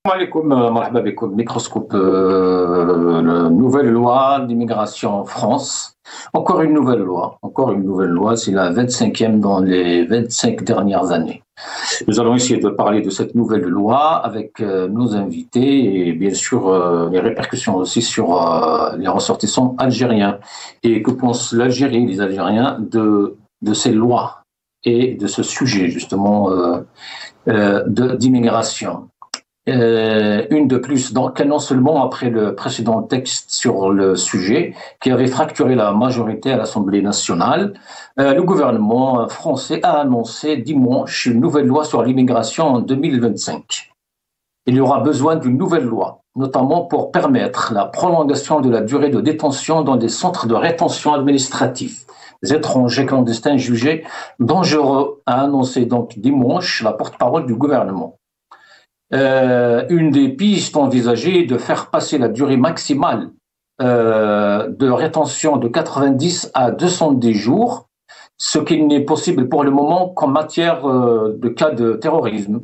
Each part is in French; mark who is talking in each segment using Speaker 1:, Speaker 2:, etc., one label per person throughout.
Speaker 1: Alaikum, marhaba bikoum, microscope, nouvelle loi d'immigration en France. Encore une nouvelle loi, c'est la 25e dans les 25 dernières années. Nous allons essayer de parler de cette nouvelle loi avec nos invités et bien sûr les répercussions aussi sur les ressortissants algériens. Et que pensent l'Algérie, les Algériens de ces lois et de ce sujet justement d'immigration. Une de plus, donc non seulement après le précédent texte sur le sujet qui avait fracturé la majorité à l'Assemblée nationale, le gouvernement français a annoncé dimanche une nouvelle loi sur l'immigration en 2025. Il y aura besoin d'une nouvelle loi, notamment pour permettre la prolongation de la durée de détention dans des centres de rétention administratifs. Les étrangers clandestins jugés dangereux, a annoncé donc dimanche la porte-parole du gouvernement. Une des pistes envisagées est de faire passer la durée maximale de rétention de 90 à 210 jours, ce qui n'est possible pour le moment qu'en matière de cas de terrorisme.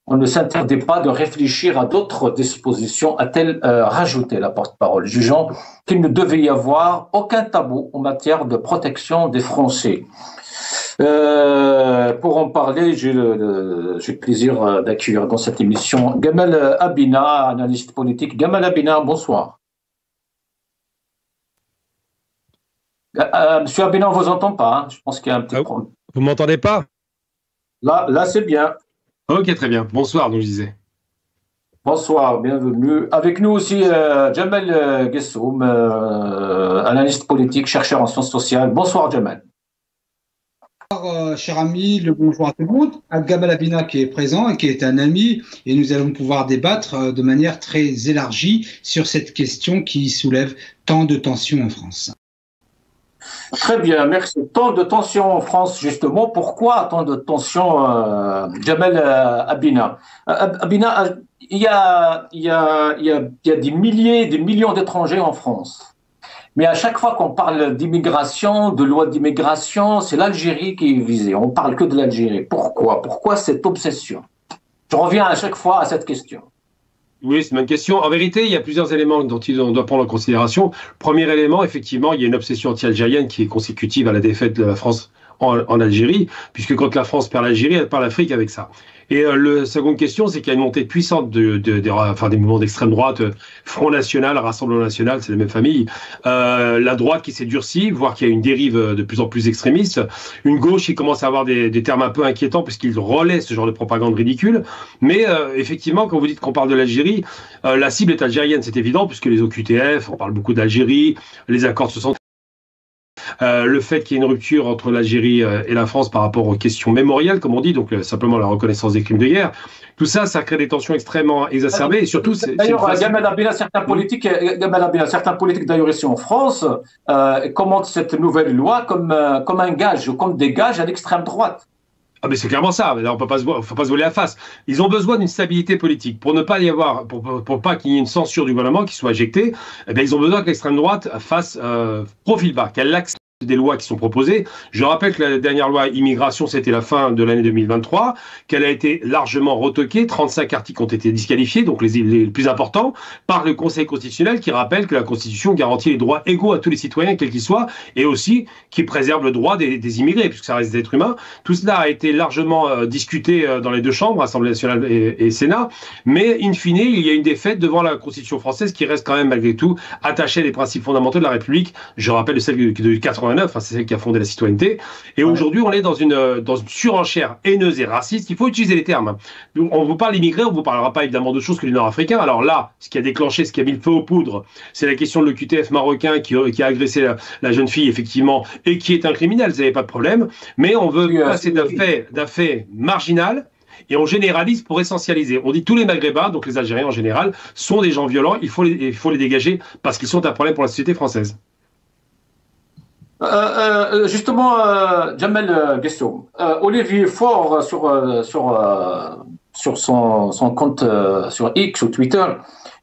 Speaker 1: On ne s'interdit pas de réfléchir à d'autres dispositions, a-t-elle rajouté la porte-parole, jugeant qu'il ne devait y avoir aucun tabou en matière de protection des Français. Pour en parler, j'ai le plaisir d'accueillir dans cette émission Gamal Abina, analyste politique. Gamal Abina, bonsoir. Monsieur Abina, on ne vous entend pas. Hein. Je pense qu'il y a un petit problème.
Speaker 2: Vous ne m'entendez pas?
Speaker 1: Là c'est bien.
Speaker 2: Ok, très bien. Bonsoir, donc je disais.
Speaker 1: Bonsoir, bienvenue. Avec nous aussi Jamal Gessoum, analyste politique, chercheur en sciences sociales. Bonsoir, Jamal.
Speaker 3: Cher ami, le bonjour à tout le monde, à Gamal Abina qui est présent et qui est un ami, et nous allons pouvoir débattre de manière très élargie sur cette question qui soulève tant de tensions en France.
Speaker 1: Très bien, merci. Tant de tensions en France, justement. Pourquoi tant de tensions, Jamal Abina? Abina, il y a des milliers, des millions d'étrangers en France. Mais à chaque fois qu'on parle d'immigration, de loi d'immigration, c'est l'Algérie qui est visée. On parle que de l'Algérie. Pourquoi? Pourquoi cette obsession? Je reviens à chaque fois à cette question.
Speaker 2: Oui, c'est une bonne question. En vérité, il y a plusieurs éléments dont on doit prendre en considération. Premier élément, effectivement, il y a une obsession anti-algérienne qui est consécutive à la défaite de la France en Algérie, puisque quand la France perd l'Algérie, elle perd l'Afrique avec ça. Et la seconde question, c'est qu'il y a une montée puissante des mouvements d'extrême droite, Front National, Rassemblement National, c'est la même famille, la droite qui s'est durcie, voire qu'il y a une dérive de plus en plus extrémiste, une gauche qui commence à avoir des termes un peu inquiétants puisqu'ils relaient ce genre de propagande ridicule. Mais effectivement, quand vous dites qu'on parle de l'Algérie, la cible est algérienne, c'est évident, puisque les OQTF, on parle beaucoup d'Algérie, les accords de 60. Le fait qu'il y ait une rupture entre l'Algérie et la France par rapport aux questions mémorielles, comme on dit, donc simplement la reconnaissance des crimes de guerre, tout ça, ça crée des tensions extrêmement exacerbées. Et surtout,
Speaker 1: d'ailleurs, Gamal Abina, certains politiques d'ailleurs ici en France, commentent cette nouvelle loi comme un gage, comme des gages à l'extrême droite.
Speaker 2: Ah mais c'est clairement ça. Là, faut pas se voiler la face. Ils ont besoin d'une stabilité politique pour ne pas y avoir, pour pas qu'il y ait une censure du gouvernement qui soit éjectée. Eh bien, ils ont besoin que l'extrême droite fasse profil bas, qu'elle accepte des lois qui sont proposées. Je rappelle que la dernière loi immigration, c'était la fin de l'année 2023, qu'elle a été largement retoquée. 35 articles ont été disqualifiés, donc les plus importants, par le Conseil constitutionnel qui rappelle que la Constitution garantit les droits égaux à tous les citoyens, quels qu'ils soient, et aussi qui préserve le droit des immigrés, puisque ça reste des êtres humains. Tout cela a été largement discuté dans les deux chambres, Assemblée nationale et Sénat, mais in fine, il y a une défaite devant la Constitution française qui reste quand même malgré tout attachée à des principes fondamentaux de la République. Je rappelle celle de 89, c'est celle qui a fondé la citoyenneté. Et aujourd'hui, on est dans une surenchère haineuse et raciste. Il faut utiliser les termes. On vous parle d'immigrés, on ne vous parlera pas évidemment d'autre chose que du Nord-Africain. Alors là, ce qui a déclenché, ce qui a mis le feu aux poudres, c'est la question de l'OQTF marocain qui a agressé la jeune fille, effectivement, et qui est un criminel, vous n'avez pas de problème. Mais on veut passer d'un fait marginal et on généralise pour essentialiser. On dit tous les Maghrébins, donc les Algériens en général, sont des gens violents, il faut les dégager parce qu'ils sont un problème pour la société française.
Speaker 1: Justement, Jamal Gessoum, Olivier Faure sur son compte sur X ou Twitter,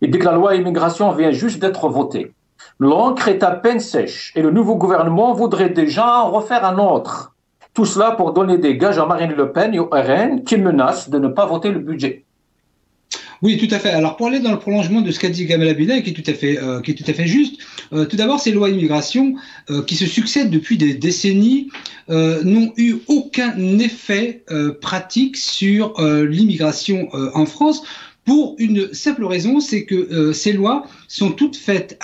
Speaker 1: il dit que la loi immigration vient juste d'être votée. L'encre est à peine sèche et le nouveau gouvernement voudrait déjà en refaire un autre. Tout cela pour donner des gages à Marine Le Pen et au RN qui menacent de ne pas voter le budget.
Speaker 3: Oui, tout à fait. Alors, pour aller dans le prolongement de ce qu'a dit Gamal Abina, qui est tout à fait juste, tout d'abord, ces lois immigration qui se succèdent depuis des décennies n'ont eu aucun effet pratique sur l'immigration en France. Pour une simple raison, c'est que ces lois sont toutes faites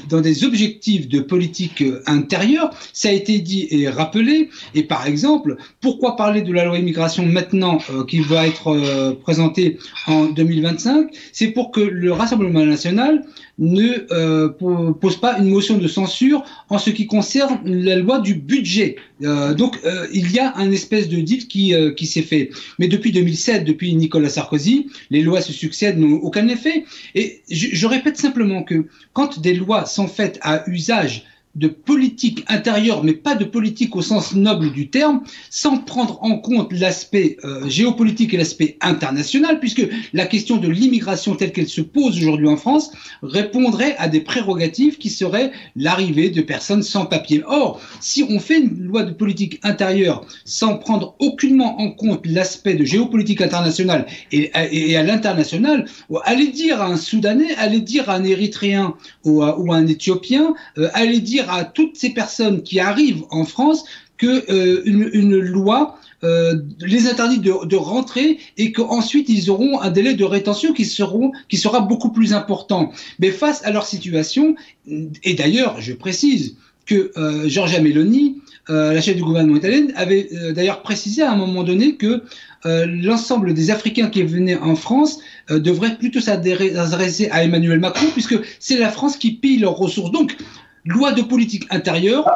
Speaker 3: dans des objectifs de politique intérieure. Ça a été dit et rappelé. Et par exemple, pourquoi parler de la loi immigration maintenant qui va être présentée en 2025? C'est pour que le Rassemblement national ne pose pas une motion de censure en ce qui concerne la loi du budget. Donc, il y a un espèce de deal qui s'est fait. Mais depuis 2007, depuis Nicolas Sarkozy, les lois se succèdent, n'ont aucun effet. Et je répète simplement que quand des lois sont faites à usage de politique intérieure, mais pas de politique au sens noble du terme, sans prendre en compte l'aspect géopolitique et l'aspect international, puisque la question de l'immigration telle qu'elle se pose aujourd'hui en France répondrait à des prérogatives qui seraient l'arrivée de personnes sans papier. Or, si on fait une loi de politique intérieure sans prendre aucunement en compte l'aspect de géopolitique internationale et à l'international, allez dire à un Soudanais, allez dire à un Érythréen ou à un Éthiopien, allez dire à toutes ces personnes qui arrivent en France que une loi les interdit de rentrer et qu'ensuite ils auront un délai de rétention qui sera beaucoup plus important. Mais face à leur situation, et d'ailleurs je précise que Giorgia Meloni, la chef du gouvernement italien, avait d'ailleurs précisé à un moment donné que l'ensemble des Africains qui venaient en France devraient plutôt s'adresser à Emmanuel Macron, puisque c'est la France qui pille leurs ressources. Donc, loi de politique intérieure.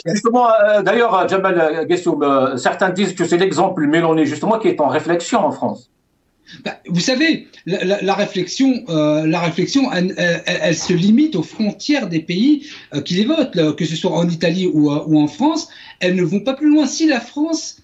Speaker 1: Justement, d'ailleurs, Jamal Gessoum, certains disent que c'est l'exemple Meloni, justement, qui est en réflexion en France.
Speaker 3: Vous savez, la réflexion, elle se limite aux frontières des pays qui les votent, que ce soit en Italie ou en France. Elles ne vont pas plus loin. Si la France,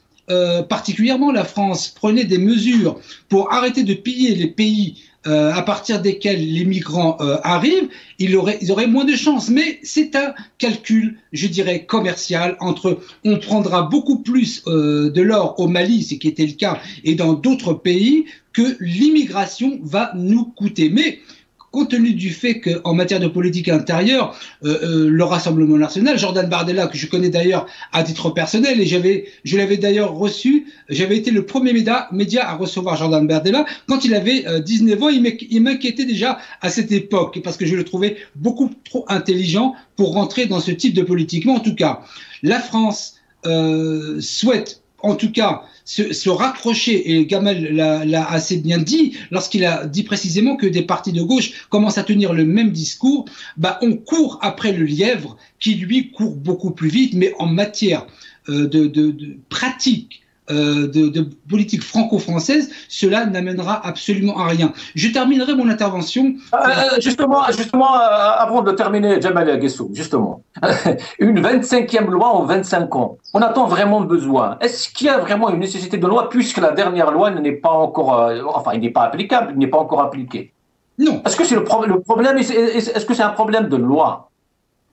Speaker 3: particulièrement la France, prenait des mesures pour arrêter de piller les pays à partir desquels les migrants arrivent, ils auraient moins de chances. Mais c'est un calcul, je dirais, commercial entre on prendra beaucoup plus de l'or au Mali, ce qui était le cas, et dans d'autres pays, que l'immigration va nous coûter. Mais compte tenu du fait qu'en matière de politique intérieure, le Rassemblement national, Jordan Bardella, que je connais d'ailleurs à titre personnel, et je l'avais d'ailleurs reçu, j'avais été le premier média à recevoir Jordan Bardella, quand il avait 19 ans, il m'inquiétait déjà à cette époque, parce que je le trouvais beaucoup trop intelligent pour rentrer dans ce type de politique. Mais en tout cas, la France souhaite, en tout cas, se rapprocher, et Gamal l'a assez bien dit, lorsqu'il a dit précisément que des partis de gauche commencent à tenir le même discours, on court après le lièvre qui, lui, court beaucoup plus vite, mais en matière de pratique, de politique franco-française, cela n'amènera absolument à rien. Je terminerai mon intervention.
Speaker 1: Justement, avant de terminer, Jamal Gessoum, justement, une 25e loi en 25 ans, on a-t-on vraiment besoin? Est-ce qu'il y a vraiment une nécessité de loi puisque la dernière loi n'est pas encore, il n'est pas applicable, il n'est pas encore appliqué? Non. Est-ce que c'est le problème, est-ce que c'est un problème de loi?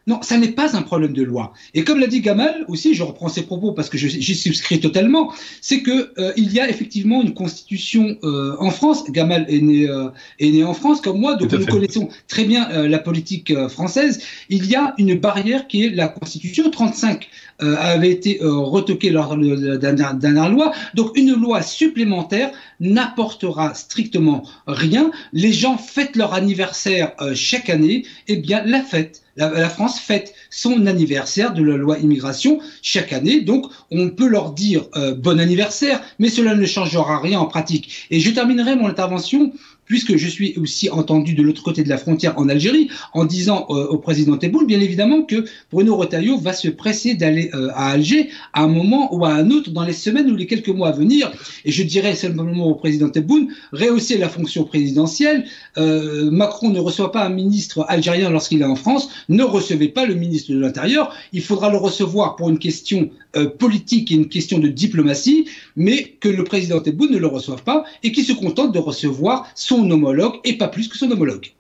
Speaker 3: Non, ça n'est pas un problème de loi. Et comme l'a dit Gamal aussi, je reprends ses propos parce que j'y souscris totalement, c'est que il y a effectivement une constitution en France. Gamal est né en France comme moi, donc nous connaissons très bien la politique française. Il y a une barrière qui est la constitution 35 avait été retoquée lors de la dernière loi. Donc une loi supplémentaire n'apportera strictement rien. Les gens fêtent leur anniversaire chaque année. Eh bien, la France fête son anniversaire de la loi immigration chaque année. Donc, on peut leur dire bon anniversaire, mais cela ne changera rien en pratique. Et je terminerai mon intervention, puisque je suis aussi entendu de l'autre côté de la frontière en Algérie, en disant au président Tebboune, bien évidemment, que Bruno Retailleau va se presser d'aller à Alger à un moment ou à un autre dans les semaines ou les quelques mois à venir. Et je dirais simplement au président Tebboune, rehausser la fonction présidentielle. Macron ne reçoit pas un ministre algérien lorsqu'il est en France, ne recevez pas le ministre de l'Intérieur. Il faudra le recevoir pour une question politique et une question de diplomatie, mais que le président Tebboune ne le reçoive pas et qu'il se contente de recevoir son homologue et pas plus que son homologue.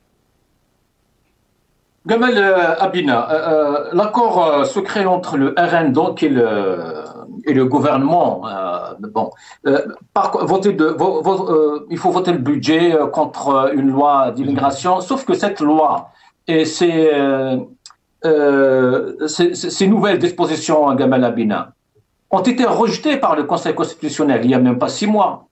Speaker 1: Gamal Abina, l'accord secret entre le RN donc et le gouvernement, bon, il faut voter le budget contre une loi d'immigration, sauf que cette loi et ces nouvelles dispositions, Gamal Abina, ont été rejetées par le Conseil constitutionnel il n'y a même pas 6 mois.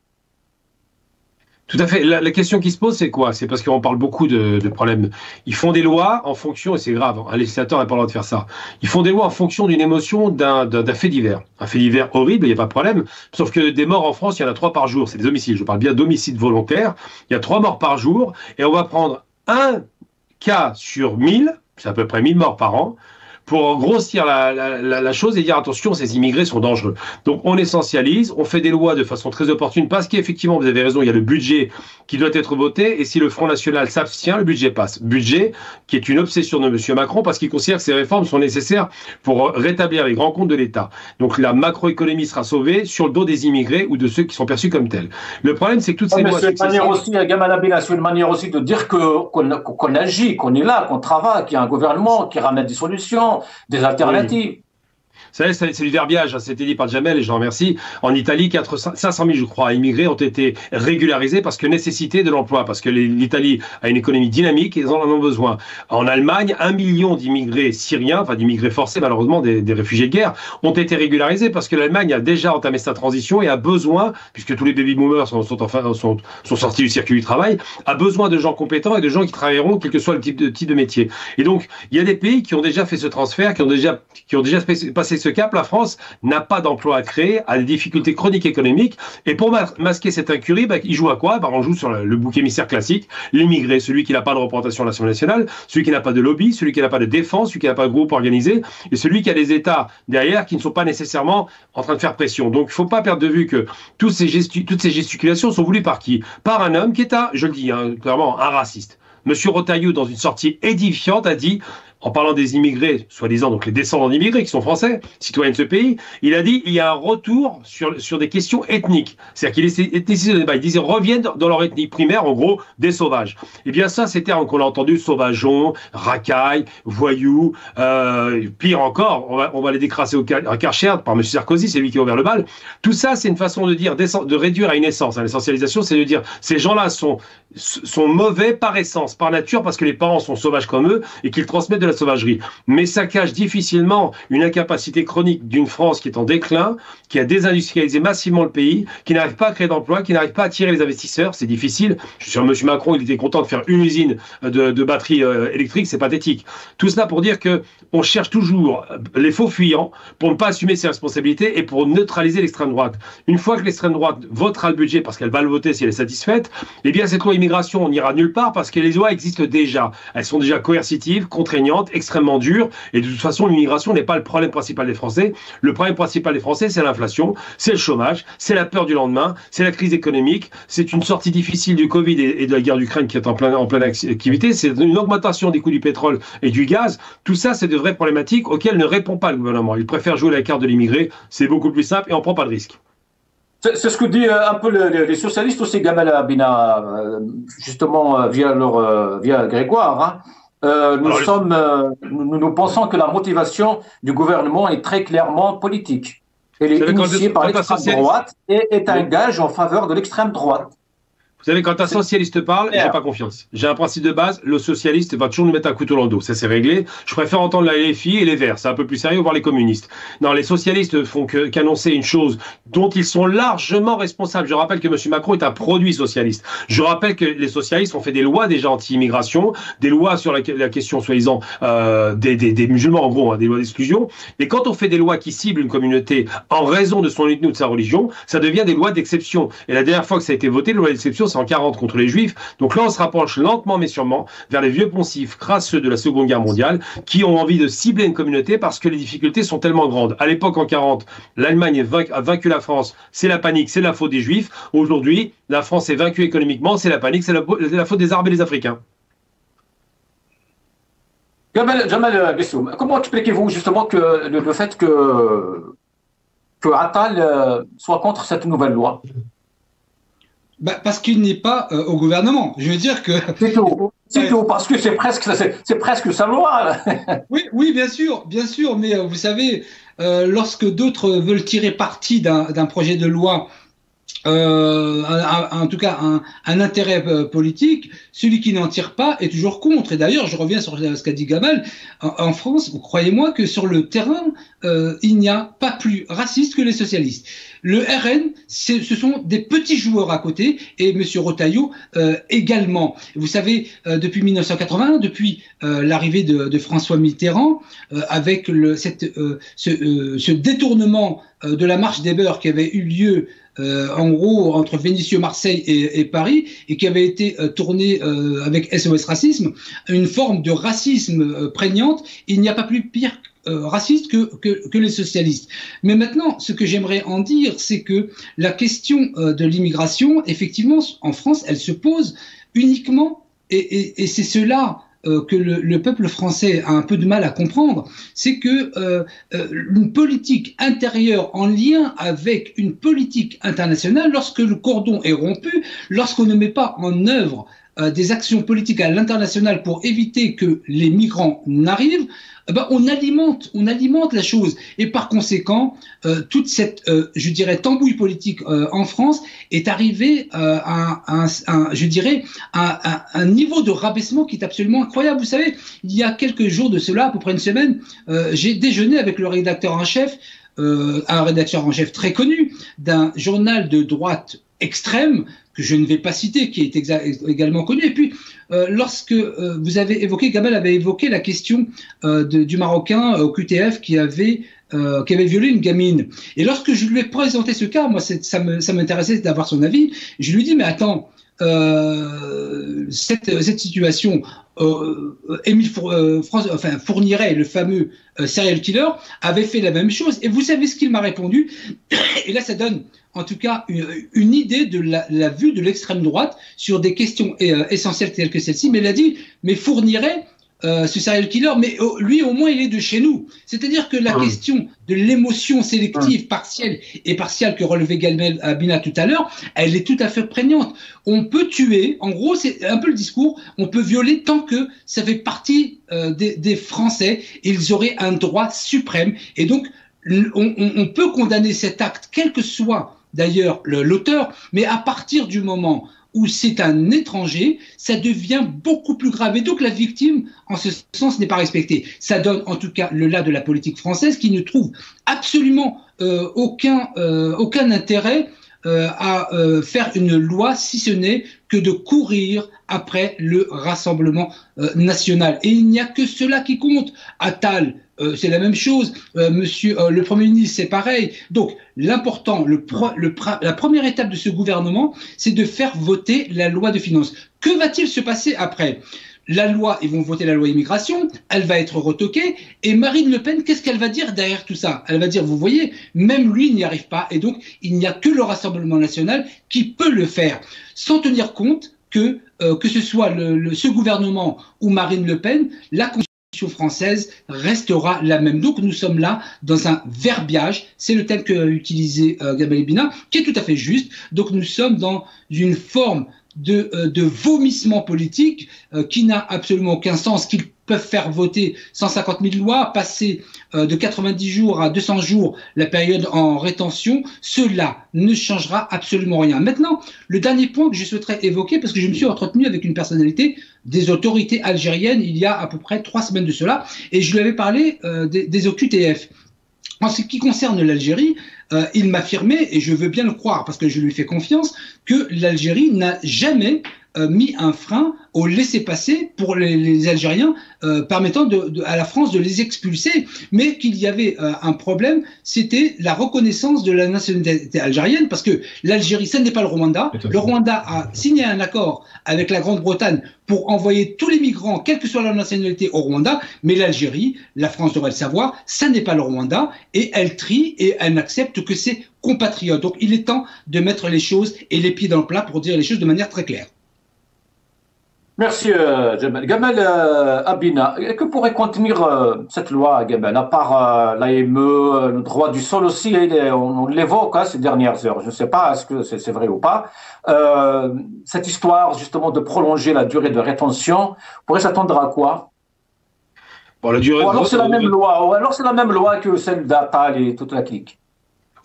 Speaker 2: Tout à fait. La question qui se pose, c'est quoi? C'est parce qu'on parle beaucoup de problèmes. Ils font des lois en fonction, et c'est grave, un législateur n'a pas le droit de faire ça. Ils font des lois en fonction d'une émotion, d'un fait divers. Un fait divers horrible, il n'y a pas de problème. Sauf que des morts en France, il y en a 3 par jour. C'est des homicides. Je parle bien d'homicides volontaires. Il y a 3 morts par jour. Et on va prendre un cas sur 1000, c'est à peu près 1000 morts par an, pour grossir la chose et dire attention, ces immigrés sont dangereux. Donc on essentialise, on fait des lois de façon très opportune parce qu'effectivement, vous avez raison, il y a le budget qui doit être voté et si le Front National s'abstient, le budget passe. Budget qui est une obsession de M. Macron parce qu'il considère que ces réformes sont nécessaires pour rétablir les grands comptes de l'État. Donc la macroéconomie sera sauvée sur le dos des immigrés ou de ceux qui sont perçus comme tels. Le problème, c'est que toutes ces lois...
Speaker 1: C'est une manière aussi, Gamal Abina, c'est une manière aussi de dire qu'on agit, qu'on est là, qu'on travaille, qu'il y a un gouvernement qui ramène des solutions, des alternatives.
Speaker 2: Oui. C'est du verbiage, hein, c'était dit par Jamel et je remercie. En Italie, 500 000, je crois, immigrés ont été régularisés parce que nécessité de l'emploi, parce que l'Italie a une économie dynamique et ils en ont besoin. En Allemagne, 1 million d'immigrés syriens, enfin d'immigrés forcés malheureusement, des réfugiés de guerre, ont été régularisés parce que l'Allemagne a déjà entamé sa transition et a besoin, puisque tous les baby-boomers sont sortis du circuit du travail, a besoin de gens compétents et de gens qui travailleront quel que soit le type de métier. Et donc, il y a des pays qui ont déjà fait ce transfert, qui ont déjà passé ce cap. La France n'a pas d'emploi à créer, a des difficultés chroniques économiques, et pour masquer cette incurie, il joue à quoi? On joue sur le bouc émissaire classique, l'immigré, celui qui n'a pas de représentation à l'Assemblée nationale, celui qui n'a pas de lobby, celui qui n'a pas de défense, celui qui n'a pas de groupe organisé, et celui qui a des États derrière qui ne sont pas nécessairement en train de faire pression. Donc il ne faut pas perdre de vue que toutes ces gesticulations sont voulues par qui? Par un homme qui est je le dis, clairement, un raciste. Monsieur Retailleau, dans une sortie édifiante, a dit, en parlant des immigrés, soi-disant donc les descendants d'immigrés qui sont français, citoyens de ce pays, il a dit il y a un retour sur des questions ethniques. C'est-à-dire qu'il était débat. Il disait reviennent dans leur ethnie primaire, en gros, des sauvages. Et bien ça, ces termes qu'on a entendus, sauvageons, racailles, voyous, pire encore, on va les décrasser au Karcher par M. Sarkozy, c'est lui qui a ouvert le bal. Tout ça, c'est une façon de dire, de réduire à une essence. L'essentialisation, c'est de dire ces gens-là sont mauvais par essence, par nature, parce que les parents sont sauvages comme eux et qu'ils transmettent de la sauvagerie. Mais ça cache difficilement une incapacité chronique d'une France qui est en déclin, qui a désindustrialisé massivement le pays, qui n'arrive pas à créer d'emplois, qui n'arrive pas à attirer les investisseurs. C'est difficile. Je suis sûr, M. Macron, il était content de faire une usine de batteries électriques, c'est pathétique. Tout cela pour dire que on cherche toujours les faux fuyants pour ne pas assumer ses responsabilités et pour neutraliser l'extrême droite. Une fois que l'extrême droite votera le budget parce qu'elle va le voter si elle est satisfaite, eh bien cette loi immigration, on n'ira nulle part parce que les lois existent déjà. Elles sont déjà coercitives, contraignantes, extrêmement dures. Et de toute façon, l'immigration n'est pas le problème principal des Français. Le problème principal des Français, c'est l'inflation, c'est le chômage, c'est la peur du lendemain, c'est la crise économique, c'est une sortie difficile du Covid et de la guerre d'Ukraine qui est en pleine activité, c'est une augmentation des coûts du pétrole et du gaz. Tout ça, c'est de vraies problématiques auxquelles ne répond pas le gouvernement. Il préfère jouer la carte de l'immigré, c'est beaucoup plus simple et on ne prend pas de risque.
Speaker 1: C'est ce que dit un peu les socialistes aussi, Gamal Abina, justement via Grégoire. Nous pensons que la motivation du gouvernement est très clairement politique. Elle est initiée par l'extrême droite et est un gage en faveur de l'extrême droite.
Speaker 2: Vous savez, quand un socialiste parle, j'ai pas confiance. J'ai un principe de base, le socialiste va toujours nous mettre un couteau dans le dos. Ça, c'est réglé. Je préfère entendre la LFI et les Verts. C'est un peu plus sérieux, voire les communistes. Non, les socialistes font qu'annoncer une chose dont ils sont largement responsables. Je rappelle que M. Macron est un produit socialiste. Je rappelle que les socialistes ont fait des lois déjà anti-immigration, des lois sur la question, soi-disant, des musulmans, en gros, des lois d'exclusion. Et quand on fait des lois qui ciblent une communauté en raison de son ethnie ou de sa religion, ça devient des lois d'exception. Et la dernière fois que ça a été voté, les lois d'exception, c'est en 40 contre les Juifs. Donc là, on se rapproche lentement mais sûrement vers les vieux poncifs crasseux de la Seconde Guerre mondiale qui ont envie de cibler une communauté parce que les difficultés sont tellement grandes. À l'époque, en 40, l'Allemagne a vaincu la France. C'est la panique, c'est la faute des Juifs. Aujourd'hui, la France est vaincue économiquement. C'est la panique, c'est la faute des Arabes et des Africains.
Speaker 1: Jamal Bessoum, comment expliquez-vous justement que le fait que Attal soit contre cette nouvelle loi?
Speaker 3: Parce qu'il n'est pas au gouvernement. Je veux dire que...
Speaker 1: C'est tout, parce que c'est presque sa loi. Là.
Speaker 3: Oui, bien sûr, mais vous savez, lorsque d'autres veulent tirer parti d'un projet de loi, en tout cas un intérêt politique, celui qui n'en tire pas est toujours contre. Et d'ailleurs, je reviens sur ce qu'a dit Gamal, en France, croyez-moi que sur le terrain, il n'y a pas plus raciste que les socialistes. Le RN, ce sont des petits joueurs à côté, et M. Retailleau également. Vous savez, depuis 1981, depuis l'arrivée de François Mitterrand, avec ce détournement de la marche des beurs qui avait eu lieu en gros entre Vénissieux, Marseille et Paris, et qui avait été tourné avec SOS Racisme, une forme de racisme prégnante. Il n'y a pas plus pire raciste que les socialistes. Mais maintenant, ce que j'aimerais en dire, c'est que la question de l'immigration, effectivement, en France, elle se pose uniquement, et c'est cela que le peuple français a un peu de mal à comprendre, c'est que une politique intérieure en lien avec une politique internationale, lorsque le cordon est rompu, lorsqu'on ne met pas en œuvre des actions politiques à l'international pour éviter que les migrants n'arrivent, on alimente la chose. Et par conséquent, toute cette, je dirais, tambouille politique en France est arrivée à un niveau de rabaissement qui est absolument incroyable. Vous savez, il y a quelques jours de cela, à peu près une semaine, j'ai déjeuné avec le rédacteur en chef, un rédacteur en chef très connu, d'un journal de droite extrême, que je ne vais pas citer, qui est également connu. Et puis, lorsque vous avez évoqué, Gamal avait évoqué la question du Marocain au QTF qui avait violé une gamine. Et lorsque je lui ai présenté ce cas, moi, ça m'intéressait d'avoir son avis. Je lui ai dit, mais attends, cette situation, Émile Fourniret, le fameux serial killer, avait fait la même chose. Et vous savez ce qu'il m'a répondu? Et là, ça donne en tout cas une idée de la vue de l'extrême droite sur des questions essentielles telles que celle-ci. Mais il a dit, mais Fourniret, ce serial killer, mais lui au moins il est de chez nous. C'est-à-dire que la question de l'émotion sélective, partielle que relevait Gamal Bina tout à l'heure, elle est tout à fait prégnante. On peut tuer, en gros c'est un peu le discours, on peut violer tant que ça fait partie des Français, ils auraient un droit suprême. Et donc on peut condamner cet acte, quel que soit d'ailleurs l'auteur, mais à partir du moment où c'est un étranger, ça devient beaucoup plus grave. Et donc la victime, en ce sens, n'est pas respectée. Ça donne en tout cas le là de la politique française qui ne trouve absolument aucun intérêt à faire une loi, si ce n'est que de courir après le Rassemblement national. Et il n'y a que cela qui compte. Attal, c'est la même chose. Le Premier ministre, c'est pareil. Donc, l'important, la première étape de ce gouvernement, c'est de faire voter la loi de finances. Que va-t-il se passer après ? La loi, ils vont voter la loi immigration, elle va être retoquée, et Marine Le Pen, qu'est-ce qu'elle va dire derrière tout ça? Elle va dire, vous voyez, même lui n'y arrive pas, et donc il n'y a que le Rassemblement national qui peut le faire, sans tenir compte que ce soit ce gouvernement ou Marine Le Pen, la Constitution française restera la même. Donc nous sommes là dans un verbiage, c'est le thème qu'a utilisé Gamal Bina, qui est tout à fait juste. Donc nous sommes dans une forme de vomissement politique qui n'a absolument aucun sens, qu'ils peuvent faire voter 150 000 lois, passer de 90 jours à 200 jours la période en rétention, cela ne changera absolument rien. Maintenant, le dernier point que je souhaiterais évoquer, parce que je me suis entretenu avec une personnalité des autorités algériennes il y a à peu près 3 semaines de cela, et je lui avais parlé des OQTF. En ce qui concerne l'Algérie, il m'affirmait, et je veux bien le croire parce que je lui fais confiance, que l'Algérie n'a jamais mis un frein au laissez-passer pour les Algériens, permettant à la France de les expulser, mais qu'il y avait un problème, c'était la reconnaissance de la nationalité algérienne, parce que l'Algérie, ce n'est pas le Rwanda. Le Rwanda a signé un accord avec la Grande-Bretagne pour envoyer tous les migrants, quelle que soit leur nationalité, au Rwanda, mais l'Algérie, la France devrait le savoir, ça n'est pas le Rwanda, et elle trie et elle n'accepte que ses compatriotes. Donc il est temps de mettre les choses et les pieds dans le plat pour dire les choses de manière très claire.
Speaker 1: Merci, Gamal. Gamal Abina, que pourrait contenir cette loi, Gamal, à part l'AME, le droit du sol aussi, on l'évoque ces dernières heures. Je ne sais pas est-ce que c'est vrai ou pas. Cette histoire, justement, de prolonger la durée de rétention, pourrait s'attendre à quoi?
Speaker 2: Bon, la durée
Speaker 1: Ou alors c'est la même
Speaker 2: de...
Speaker 1: loi, ou alors c'est la même loi que celle d'Atal et toute la clique.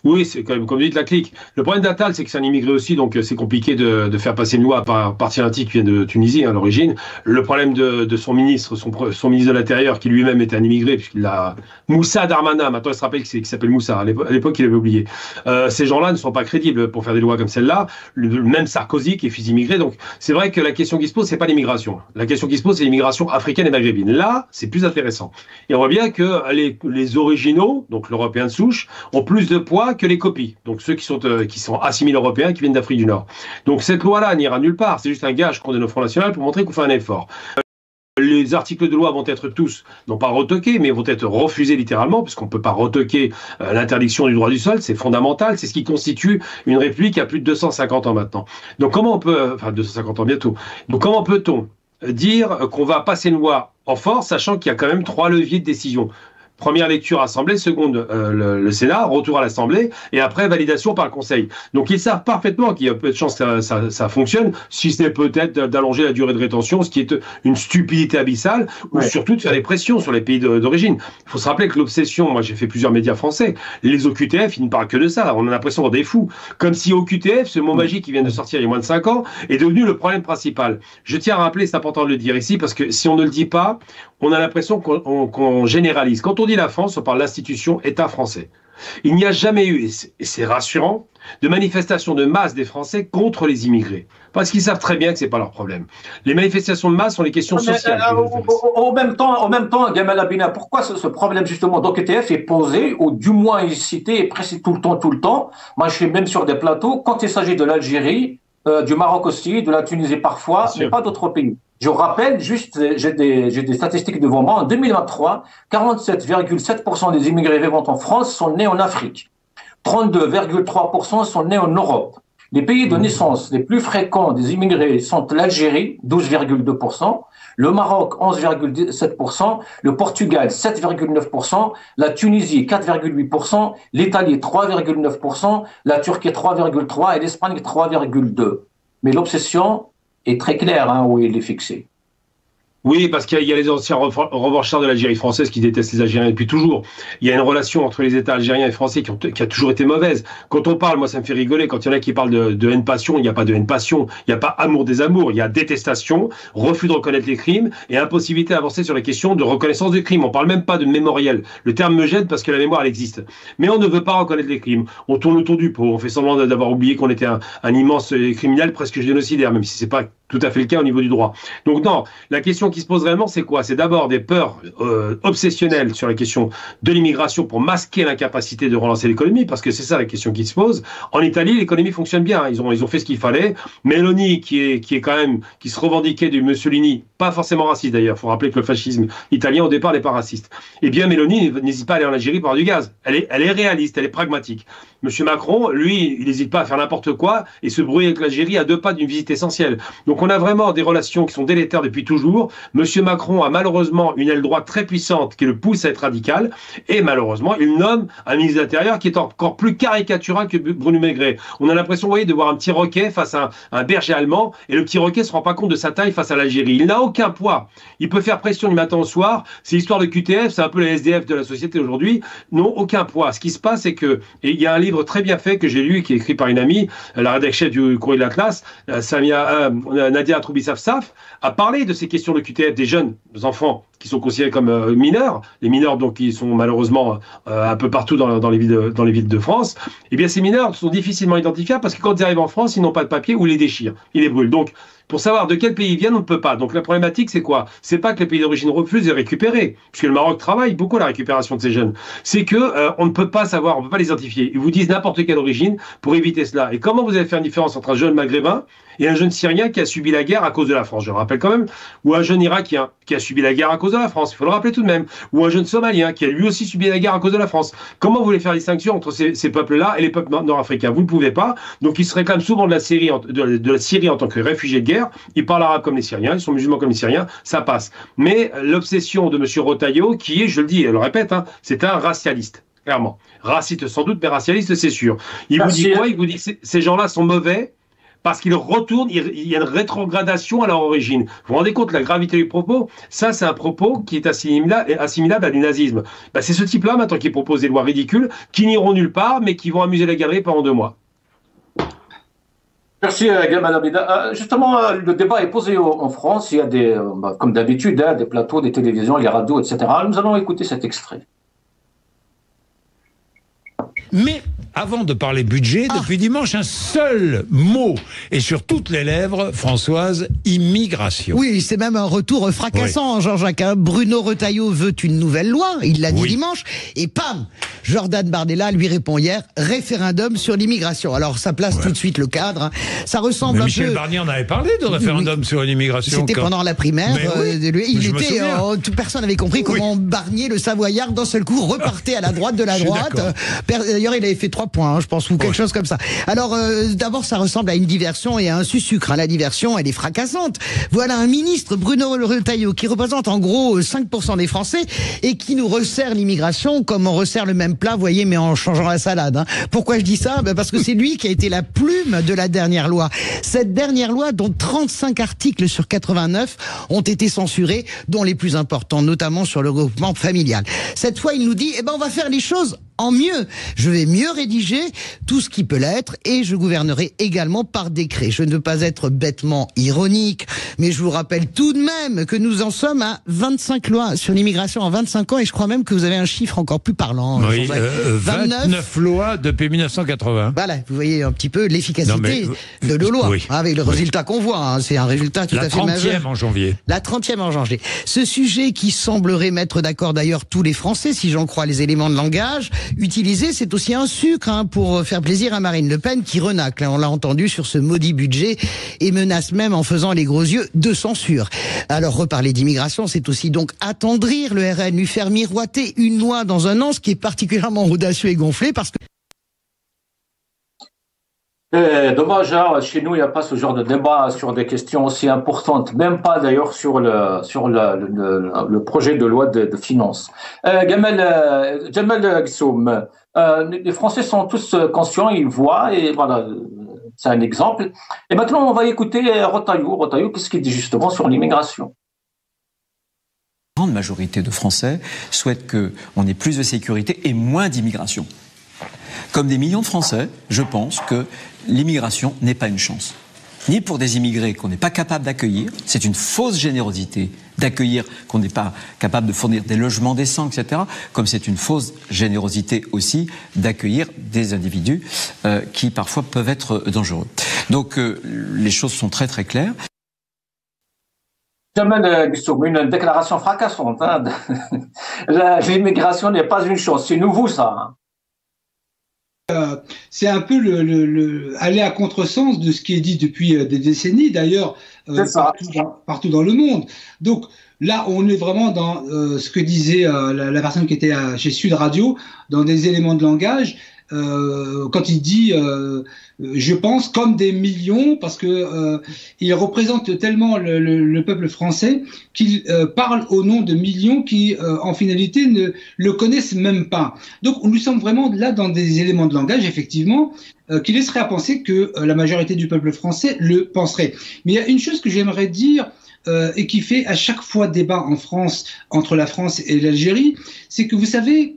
Speaker 2: Oui, c'est quand même, comme dit, la clique. Le problème d'Attal, c'est que c'est un immigré aussi, donc c'est compliqué de faire passer une loi par parti un qui vient de Tunisie à l'origine. Le problème de son ministre, son ministre de l'Intérieur, qui lui-même était un immigré, puisqu'il a Moussa Darmanin, maintenant il se rappelle qu'il s'appelle Moussa, à l'époque il avait oublié. Ces gens-là ne sont pas crédibles pour faire des lois comme celle-là. Même Sarkozy, qui est fils d'immigré. Donc c'est vrai que la question qui se pose, c'est pas l'immigration. La question qui se pose, c'est l'immigration africaine et maghrébine. Là, c'est plus intéressant. Et on voit bien que les originaux, donc l'Européen de souche, ont plus de poids que les copies, donc ceux qui sont assimilés européens, qui viennent d'Afrique du Nord. Donc cette loi-là n'ira nulle part, c'est juste un gage qu'on donne au Front National pour montrer qu'on fait un effort. Les articles de loi vont être tous, non pas retoqués, mais vont être refusés littéralement, puisqu'on ne peut pas retoquer l'interdiction du droit du sol, c'est fondamental, c'est ce qui constitue une république qui a plus de 250 ans maintenant. Donc comment on peut, enfin 250 ans bientôt, donc comment peut-on dire qu'on va passer une loi en force, sachant qu'il y a quand même 3 leviers de décision? Première lecture Assemblée, seconde le Sénat, retour à l'Assemblée, et après validation par le Conseil. Donc ils savent parfaitement qu'il y a peu de chances que ça fonctionne, si ce n'est peut-être d'allonger la durée de rétention, ce qui est une stupidité abyssale, ou surtout de faire des pressions sur les pays d'origine. Il faut se rappeler que l'obsession, moi j'ai fait plusieurs médias français, les OQTF, ils ne parlent que de ça, on a l'impression d'être des fous. Comme si OQTF, ce mot magique qui vient de sortir il y a moins de 5 ans, est devenu le problème principal. Je tiens à rappeler, c'est important de le dire ici, parce que si on ne le dit pas, on a l'impression qu'on généralise. Quand on dit la France, on parle de l'institution État français. Il n'y a jamais eu, et c'est rassurant, de manifestations de masse des Français contre les immigrés. Parce qu'ils savent très bien que ce n'est pas leur problème. Les manifestations de masse sont les questions sociales.
Speaker 1: Au même temps, Gamal Abina, pourquoi ce problème justement d'OQTF est posé, ou du moins est cité et précis tout le temps? Moi, je suis même sur des plateaux, quand il s'agit de l'Algérie, du Maroc aussi, de la Tunisie parfois, mais pas d'autres pays. Je rappelle, juste, j'ai des statistiques devant moi. En 2023, 47,7% des immigrés vivant en France sont nés en Afrique. 32,3% sont nés en Europe. Les pays de naissance les plus fréquents des immigrés sont l'Algérie, 12,2%, le Maroc, 11,7%, le Portugal, 7,9%, la Tunisie, 4,8%, l'Italie, 3,9%, la Turquie, 3,3% et l'Espagne, 3,2%. Mais l'obsession est très claire où il est fixé.
Speaker 2: Oui, parce qu'il y a les anciens revanchards de l'Algérie française qui détestent les Algériens depuis toujours. Il y a une relation entre les États algériens et français qui a toujours été mauvaise. Quand on parle, moi ça me fait rigoler, quand il y en a qui parlent de haine-passion, il n'y a pas de haine-passion, il n'y a pas amour des amours, il y a détestation, refus de reconnaître les crimes et impossibilité d'avancer sur la question de reconnaissance des crimes. On ne parle même pas de mémoriel. Le terme me gêne parce que la mémoire elle existe. Mais on ne veut pas reconnaître les crimes. On tourne autour du pot, on fait semblant d'avoir oublié qu'on était un immense criminel presque génocidaire, même si c'est pas tout à fait le cas au niveau du droit. Donc non, la question qui se pose réellement, c'est quoi? C'est d'abord des peurs obsessionnelles sur la question de l'immigration pour masquer l'incapacité de relancer l'économie, parce que c'est ça la question qui se pose. En Italie, l'économie fonctionne bien. Ils ont fait ce qu'il fallait. Meloni, qui se revendiquait du Mussolini, pas forcément raciste d'ailleurs. Il faut rappeler que le fascisme italien au départ n'est pas raciste. Eh bien, Meloni n'hésite pas à aller en Algérie pour avoir du gaz. Elle est réaliste, elle est pragmatique. Monsieur Macron, lui, il n'hésite pas à faire n'importe quoi et se brouiller avec l'Algérie à 2 pas d'une visite essentielle. Donc on a vraiment des relations qui sont délétères depuis toujours. Monsieur Macron a malheureusement une aile droite très puissante qui le pousse à être radical et malheureusement il nomme un ministre de l'Intérieur qui est encore plus caricatural que Bruno Maigret. On a l'impression, vous voyez, de voir un petit Roquet face à un berger allemand et le petit Roquet ne se rend pas compte de sa taille face à l'Algérie. Il n'a aucun poids. Il peut faire pression du matin au soir. C'est l'histoire de QTF, c'est un peu les SDF de la société aujourd'hui, n'ont aucun poids. Ce qui se passe, c'est que, et il y a un livre très bien fait que j'ai lu, qui est écrit par une amie, la rédactrice du Courrier de l'Atlas, Nadia Troubissaf-Saf, a parlé de ces questions de QTF des jeunes enfants qui sont considérés comme mineurs, les mineurs donc qui sont malheureusement un peu partout dans les villes de France. Eh bien ces mineurs sont difficilement identifiables parce que quand ils arrivent en France, ils n'ont pas de papier ou ils les déchirent, ils les brûlent. Donc pour savoir de quel pays ils viennent, on ne peut pas. Donc la problématique, c'est quoi? C'est pas que les pays d'origine refusent de récupérer, puisque le Maroc travaille beaucoup à la récupération de ces jeunes. C'est que on ne peut pas savoir, on ne peut pas les identifier. Ils vous disent n'importe quelle origine pour éviter cela. Et comment vous allez faire une différence entre un jeune maghrébin et un jeune syrien qui a subi la guerre à cause de la France, je le rappelle quand même, ou un jeune irakien qui a subi la guerre à cause cause de la France, il faut le rappeler tout de même, ou un jeune Somalien qui a lui aussi subi la guerre à cause de la France. Comment vous voulez faire distinction entre ces peuples-là et les peuples nord-africains? Vous ne pouvez pas. Donc ils se réclament souvent de la Syrie en tant que réfugiés de guerre. Ils parlent arabe comme les Syriens, ils sont musulmans comme les Syriens, ça passe. Mais l'obsession de M. Retailleau, qui est, je le dis et le répète, c'est un racialiste. Clairement. Raciste sans doute, mais racialiste, c'est sûr. Il vous dit quoi? Il vous dit que ces gens-là sont mauvais parce qu'ils retournent, il y a une rétrogradation à leur origine. Vous vous rendez compte de la gravité du propos? Ça, c'est un propos qui est assimilable à du nazisme. Ben, c'est ce type-là, maintenant, qui propose des lois ridicules, qui n'iront nulle part, mais qui vont amuser la galerie pendant 2 mois.
Speaker 1: Merci, Gamal Abida. Justement, le débat est posé en France. Il y a comme d'habitude, des plateaux, des télévisions, les radios, etc. Nous allons écouter cet extrait.
Speaker 4: Mais avant de parler budget, depuis dimanche, un seul mot est sur toutes les lèvres, Françoise, immigration.
Speaker 5: Oui, c'est même un retour fracassant, Jean-Jacques. Bruno Retailleau veut une nouvelle loi, il l'a dit dimanche, et pam, Jordan Bardella lui répond hier, référendum sur l'immigration. Alors ça place tout de suite le cadre. Ça ressemble
Speaker 4: Michel Barnier en avait parlé de référendum sur l'immigration.
Speaker 5: C'était pendant la primaire. Personne n'avait compris comment Barnier, le Savoyard, d'un seul coup repartait à la droite de la droite. D'ailleurs, il avait fait 3 points, je pense, ou quelque chose comme ça. Alors, d'abord, ça ressemble à une diversion et à un sucre. La diversion, elle est fracassante. Voilà un ministre, Bruno Retailleau, qui représente en gros 5% des Français et qui nous resserre l'immigration comme on resserre le même plat, vous voyez, mais en changeant la salade. Pourquoi je dis ça? Parce que c'est lui qui a été la plume de la dernière loi. Cette dernière loi, dont 35 articles sur 89 ont été censurés, dont les plus importants, notamment sur le regroupement familial. Cette fois, il nous dit, on va faire les choses en mieux. Je vais mieux rédiger tout ce qui peut l'être et je gouvernerai également par décret. Je ne veux pas être bêtement ironique, mais je vous rappelle tout de même que nous en sommes à 25 lois sur l'immigration en 25 ans et je crois même que vous avez un chiffre encore plus parlant.
Speaker 4: Oui, 29 lois depuis 1980.
Speaker 5: Voilà, vous voyez un petit peu l'efficacité de nos lois, avec le résultat qu'on voit. C'est un résultat tout à fait majeur.
Speaker 4: La 30e en janvier.
Speaker 5: La 30e en janvier. Ce sujet qui semblerait mettre d'accord d'ailleurs tous les Français, si j'en crois les éléments de langage, utilisé, c'est aussi un sucre pour faire plaisir à Marine Le Pen qui renacle, on l'a entendu, sur ce maudit budget et menace même en faisant les gros yeux de censure. Alors reparler d'immigration, c'est aussi donc attendrir le RN, lui faire miroiter une loi dans un an, ce qui est particulièrement audacieux et gonflé parce que
Speaker 1: dommage, chez nous, il n'y a pas ce genre de débat sur des questions aussi importantes, même pas d'ailleurs sur le projet de loi de finances. Jamal Gissoum, les Français sont tous conscients, ils voient, et voilà, c'est un exemple. Et maintenant, on va écouter Retailleau. Retailleau, qu'est-ce qu'il dit justement sur l'immigration?
Speaker 6: La grande majorité de Français souhaitent qu'on ait plus de sécurité et moins d'immigration. Comme des millions de Français, je pense que l'immigration n'est pas une chance. Ni pour des immigrés qu'on n'est pas capable d'accueillir, c'est une fausse générosité d'accueillir, qu'on n'est pas capable de fournir des logements décents, etc. Comme c'est une fausse générosité aussi d'accueillir des individus qui parfois peuvent être dangereux. Donc les choses sont très très claires.
Speaker 1: Jamal Gissoum, une déclaration fracassante. L'immigration n'est pas une chance, c'est nouveau ça.
Speaker 3: C'est un peu aller à contresens de ce qui est dit depuis des décennies, d'ailleurs, partout dans le monde. Donc là, on est vraiment dans ce que disait la personne qui était chez Sud Radio, dans des éléments de langage, quand il dit je pense comme des millions, parce que il représente tellement le peuple français qu'il parle au nom de millions qui en finalité ne le connaissent même pas. Donc nous sommes vraiment là dans des éléments de langage effectivement qui laisseraient à penser que la majorité du peuple français le penserait. Mais il y a une chose que j'aimerais dire et qui fait à chaque fois débat en France, entre la France et l'Algérie, c'est que vous savez,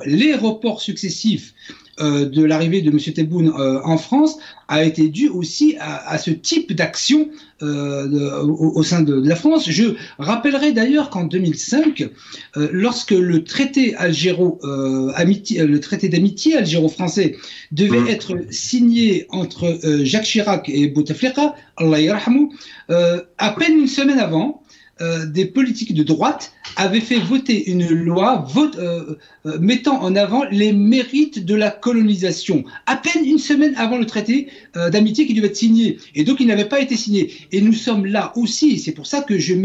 Speaker 3: les reports successifs de l'arrivée de M. Tebboune en France a été dû aussi à ce type d'action au sein de la France. Je rappellerai d'ailleurs qu'en 2005, lorsque le traité d'amitié algéro-français devait être signé entre Jacques Chirac et Bouteflika, Allah yarhamou, à peine une semaine avant, des politiques de droite avaient fait voter une loi mettant en avant les mérites de la colonisation, à peine une semaine avant le traité d'amitié qui devait être signé. Et donc, il n'avait pas été signé. Et nous sommes là aussi, c'est pour ça que je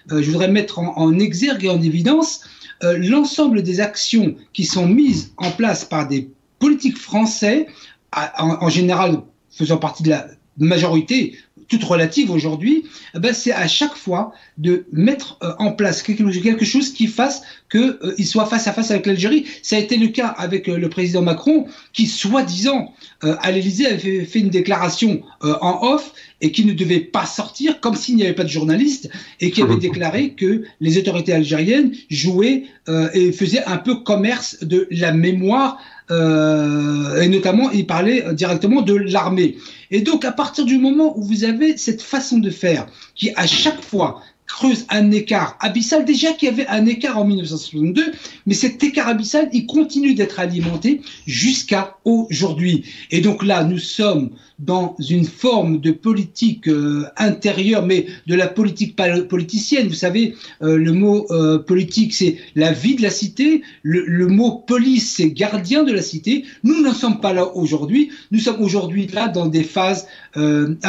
Speaker 3: voudrais mettre en exergue et en évidence l'ensemble des actions qui sont mises en place par des politiques français, en général faisant partie de la majorité, toute relative aujourd'hui, c'est à chaque fois de mettre en place quelque chose qui fasse qu'il soit face à face avec l'Algérie. Ça a été le cas avec le président Macron, qui, soi-disant, à l'Élysée, avait fait une déclaration en off et qui ne devait pas sortir, comme s'il n'y avait pas de journalistes, et qui avait déclaré que les autorités algériennes jouaient et faisaient un peu commerce de la mémoire, et notamment, il parlait directement de l'armée. Et donc, à partir du moment où vous avez cette façon de faire, qui à chaque fois creuse un écart abyssal, déjà qu'il y avait un écart en 1962, mais cet écart abyssal, il continue d'être alimenté jusqu'à aujourd'hui. Et donc là, nous sommes dans une forme de politique intérieure, mais de la politique politicienne. Vous savez, le mot politique, c'est la vie de la cité. Le mot police, c'est gardien de la cité. Nous n'en sommes pas là aujourd'hui. Nous sommes aujourd'hui là dans des phases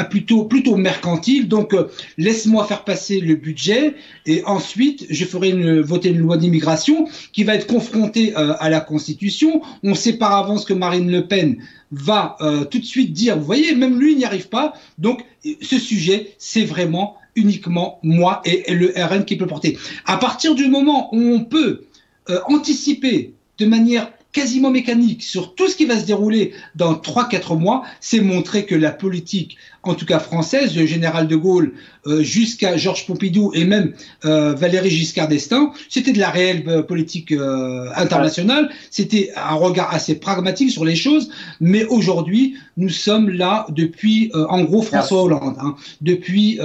Speaker 3: plutôt mercantiles. Donc, laisse-moi faire passer le budget et ensuite, je ferai voter une loi d'immigration qui va être confrontée à la Constitution. On sait par avance que Marine Le Pen va tout de suite dire, vous voyez, même lui n'y arrive pas. Donc, ce sujet, c'est vraiment uniquement moi et le RN qui peut porter. À partir du moment où on peut anticiper de manière quasiment mécanique sur tout ce qui va se dérouler dans 3-4 mois, c'est montrer que la politique, en tout cas française, le général de Gaulle jusqu'à Georges Pompidou et même Valéry Giscard d'Estaing, c'était de la réelle politique internationale, c'était un regard assez pragmatique sur les choses, mais aujourd'hui, nous sommes là depuis, en gros, François Hollande, depuis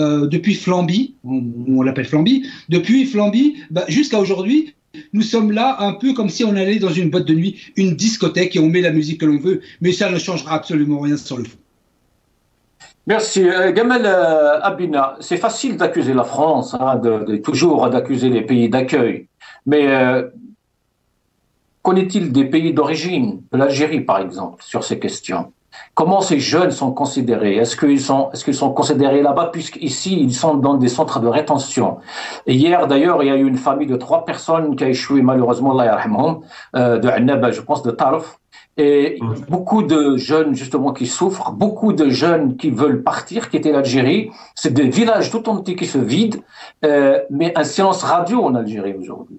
Speaker 3: Flamby, on l'appelle Flamby, depuis Flamby jusqu'à aujourd'hui. Nous sommes là un peu comme si on allait dans une boîte de nuit, une discothèque, et on met la musique que l'on veut, mais ça ne changera absolument rien sur le fond.
Speaker 1: Merci. Gamal Abina, c'est facile d'accuser la France, toujours d'accuser les pays d'accueil, mais qu'en est-il des pays d'origine, de l'Algérie par exemple, sur ces questions? Comment ces jeunes sont considérés? Est-ce qu'ils sont considérés là-bas, puisqu'ici, ils sont dans des centres de rétention? Et hier, d'ailleurs, il y a eu une famille de 3 personnes qui a échoué, malheureusement, Allah yarhamhum, de Annaba, je pense, de Tarf. Et beaucoup de jeunes, justement, qui souffrent, beaucoup de jeunes qui veulent partir, quitter l'Algérie. C'est des villages tout entiers qui se vident, mais un silence radio en Algérie aujourd'hui.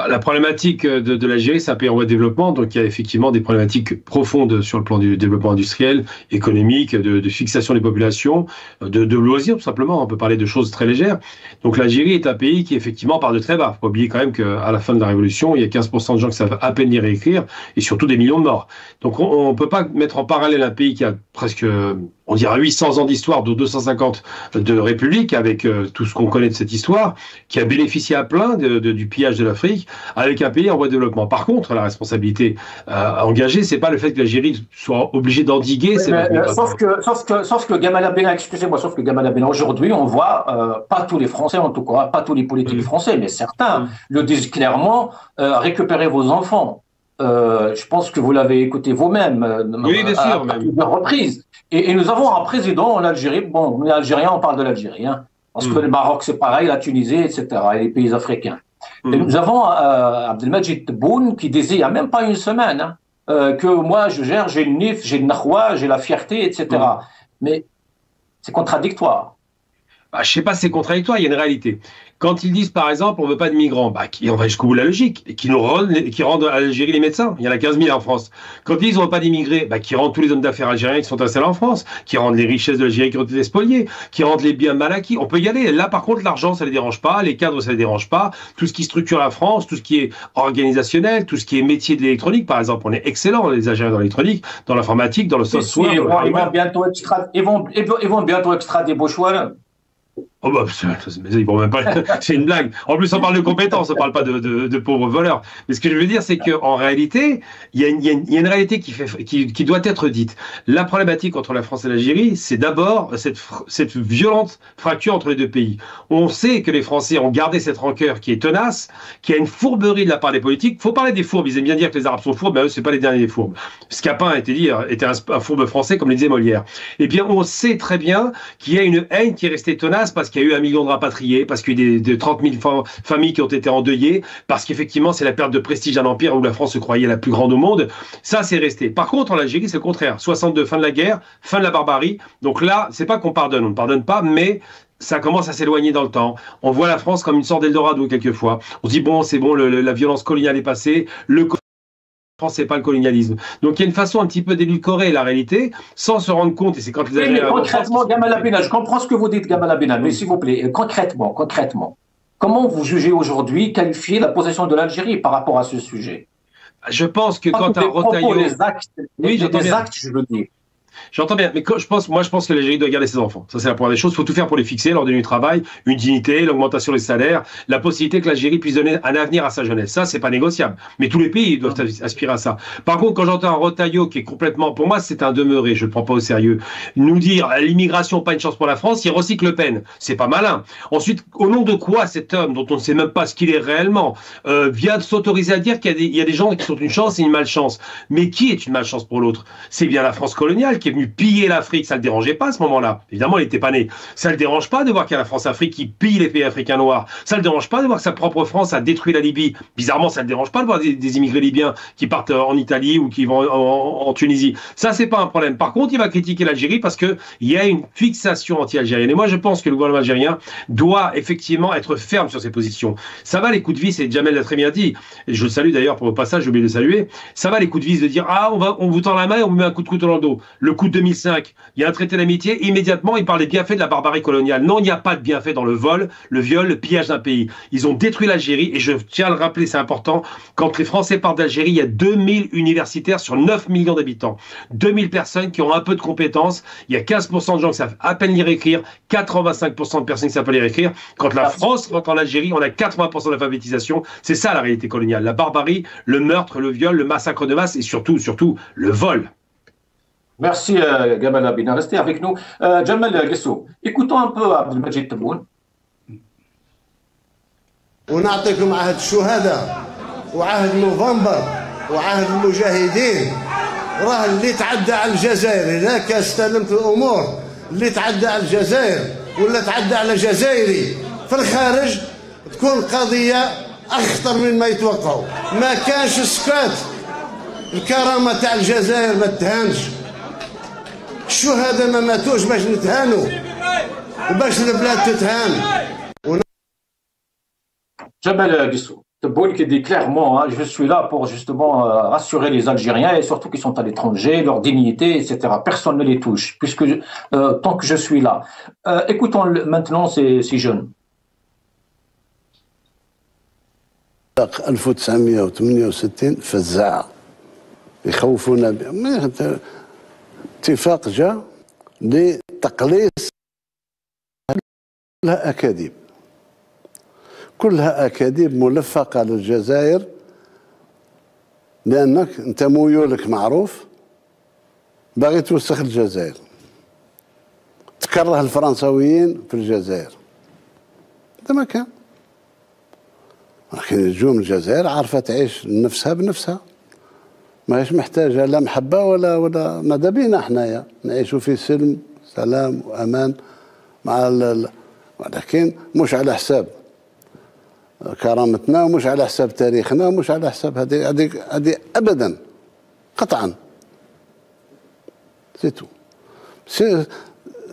Speaker 2: La problématique de l'Algérie, c'est un pays en voie de développement, donc il y a effectivement des problématiques profondes sur le plan du développement industriel, économique, de fixation des populations, de loisirs tout simplement. On peut parler de choses très légères. Donc l'Algérie est un pays qui effectivement part de très bas. Il faut pas oublier quand même qu'à la fin de la Révolution, il y a 15% de gens qui savent à peine lire et écrire, et surtout des millions de morts. Donc on ne peut pas mettre en parallèle un pays qui a presque, on dirait 800 ans d'histoire, de 250 de république, avec tout ce qu'on connaît de cette histoire, qui a bénéficié à plein du pillage de l'Afrique, avec un pays en voie de développement. Par contre, la responsabilité engagée, c'est pas le fait que l'Algérie soit obligée d'endiguer.
Speaker 1: Sauf que Gamal Abina, excusez-moi, sauf que Gamal Abina, aujourd'hui, on voit, pas tous les Français, en tout cas, pas tous les politiques français, mais certains le disent clairement, récupérez vos enfants. Je pense que vous l'avez écouté vous-même, à plusieurs reprises. Et nous avons un président en Algérie, bon, les Algériens, on parle de l'Algérie, parce que le Maroc, c'est pareil, la Tunisie, etc., et les pays africains. Et nous avons Abdelmajid Tebboune qui disait il n'y a même pas une semaine que moi je gère, j'ai le NIF, j'ai le Nahwa, j'ai la fierté, etc. Mais c'est contradictoire.
Speaker 2: Je ne sais pas si c'est contradictoire, il y a une réalité. Quand ils disent, par exemple, on ne veut pas de migrants, on va jusqu'au bout de la logique, et qui rendent à l'Algérie les médecins. Il y en a 15 000 en France. Quand ils disent on ne veut pas d'immigrés, qui rendent tous les hommes d'affaires algériens qui sont installés en France, qui rendent les richesses de l'Algérie qui ont été spoliées, qui rendent les biens mal acquis. On peut y aller. Là, par contre, l'argent, ça ne les dérange pas, les cadres, ça ne les dérange pas. Tout ce qui structure la France, tout ce qui est organisationnel, tout ce qui est métier de l'électronique, par exemple, on est excellents, les Algériens, dans l'électronique, dans l'informatique, dans le software.
Speaker 1: Ils vont bientôt extrader Bouchouane.
Speaker 2: Oh bah, ils vont même pas. C'est une blague. En plus, on parle de compétences, on parle pas de pauvres voleurs. Mais ce que je veux dire, c'est qu'en réalité, il y a une réalité qui doit être dite. La problématique entre la France et l'Algérie, c'est d'abord cette violente fracture entre les deux pays. On sait que les Français ont gardé cette rancœur qui est tenace, qui a une fourberie de la part des politiques. Faut parler des fourbes. Ils aiment bien dire que les Arabes sont fourbes, mais eux, c'est pas les derniers des fourbes. Scapin a été dit, était un fourbe français, comme le disait Molière. Eh bien, on sait très bien qu'il y a une haine qui est restée tenace parce qu'il y a eu 1 million de rapatriés, parce qu'il y a eu 30 000 familles qui ont été endeuillées, parce qu'effectivement, c'est la perte de prestige d'un empire où la France se croyait la plus grande au monde. Ça, c'est resté. Par contre, en Algérie, c'est le contraire. 62, fin de la guerre, fin de la barbarie. Donc là, c'est pas qu'on pardonne, on ne pardonne pas, mais ça commence à s'éloigner dans le temps. On voit la France comme une sorte d'Eldorado quelquefois. On se dit, bon, c'est bon, la violence coloniale est passée, France, c'est pas le colonialisme. Donc il y a une façon un petit peu d'édulcorer la réalité sans se rendre compte, et c'est quand les
Speaker 1: Algériens... concrètement, Gamal Abina, je comprends ce que vous dites, Gamal Abina, mais s'il vous plaît, concrètement, comment vous jugez aujourd'hui, qualifier la position de l'Algérie par rapport à ce sujet?
Speaker 2: Je pense que quand un Rotaillot...
Speaker 1: Les actes, je veux dire.
Speaker 2: J'entends bien, mais je pense que l'Algérie doit garder ses enfants. Ça, c'est la première des choses. Il faut tout faire pour les fixer, leur donner du travail, une dignité, l'augmentation des salaires, la possibilité que l'Algérie puisse donner un avenir à sa jeunesse. Ça, c'est pas négociable. Mais tous les pays doivent aspirer à ça. Par contre, quand j'entends un Rotaillot qui est complètement, pour moi, c'est un demeuré, je le prends pas au sérieux, nous dire l'immigration pas une chance pour la France, il recycle Le Pen. C'est pas malin. Ensuite, au nom de quoi cet homme, dont on ne sait même pas ce qu'il est réellement, vient de s'autoriser à dire qu'il y a des gens qui sont une chance et une malchance. Mais qui est une malchance pour l'autre? C'est bien la France coloniale qui est venu piller l'Afrique, ça le dérangeait pas à ce moment-là. Évidemment, il n'était pas né. Ça le dérange pas de voir qu'il y a la France-Afrique qui pille les pays africains noirs. Ça le dérange pas de voir que sa propre France a détruit la Libye. Bizarrement, ça le dérange pas de voir des immigrés libyens qui partent en Italie ou qui vont en Tunisie. Ça, c'est pas un problème. Par contre, il va critiquer l'Algérie parce que il y a une fixation anti-algérienne. Et moi, je pense que le gouvernement algérien doit effectivement être ferme sur ses positions. Ça va les coups de vis, et Jamel l'a très bien dit. Et je le salue d'ailleurs pour le passage, j'ai oublié de le saluer. Ça va les coups de vis de dire, ah, on vous tend la main et on vous met un coup de couteau dans le dos. Le coup de 2005, il y a un traité d'amitié, immédiatement, il parle des bienfaits de la barbarie coloniale. Non, il n'y a pas de bienfaits dans le vol, le viol, le pillage d'un pays. Ils ont détruit l'Algérie, et je tiens à le rappeler, c'est important, quand les Français partent d'Algérie, il y a 2000 universitaires sur 9 millions d'habitants. 2000 personnes qui ont un peu de compétences, il y a 15% de gens qui savent à peine lire et écrire, 85% de personnes qui savent pas lire et écrire. Quand la France rentre en Algérie, on a 80% d'alphabétisation. C'est ça la réalité coloniale. La barbarie, le meurtre, le viol, le massacre de masse, et surtout, le vol.
Speaker 1: Merci Gamal Abina, restez avec nous. Jamal Guessou, écoutons un peu Abdelmajid Tebboune.
Speaker 7: ونعطيكم عهد الشهداء وعهد نوفمبر وعهد المجاهدين. راه اللي تعدى على الجزائر هناك استلمت الامور اللي تعدى على الجزائر ولا تعدى على جزائري في الخارج تكون قضيه اخطر من ما يتوقعوا. ما كانش سكات. الكرامه تاع الجزائر ما تهانش. الشهداء ما ماتوش باش نتهانوا وباش البلاد تتهان.
Speaker 1: Jamel Guessou, Tebboune qui dit clairement, je suis là pour justement rassurer les Algériens et surtout qui sont à l'étranger, leur dignité, etc. Personne ne les touche, puisque tant que je suis là. Écoutons maintenant ces jeunes.
Speaker 7: 1968 فزاعة يخوفونا بها. اتفاق جاء لتقليص كلها أكاذيب. كلها أكاذيب ملفقة للجزائر لأنك أنت ميولك معروف باغي توسخ الجزائر. تكره الفرنساويين في الجزائر. هذا ما كان. لكن يجوا من الجزائر عارفة تعيش نفسها بنفسها. ماهيش محتاجة لا محبة ولا ماذا بينا حنايا نعيشوا في سلم سلام وأمان مع ولكن مش على حساب كرامتنا ومش على حساب تاريخنا ومش على حساب هذه أبدا قطعا. سي تو.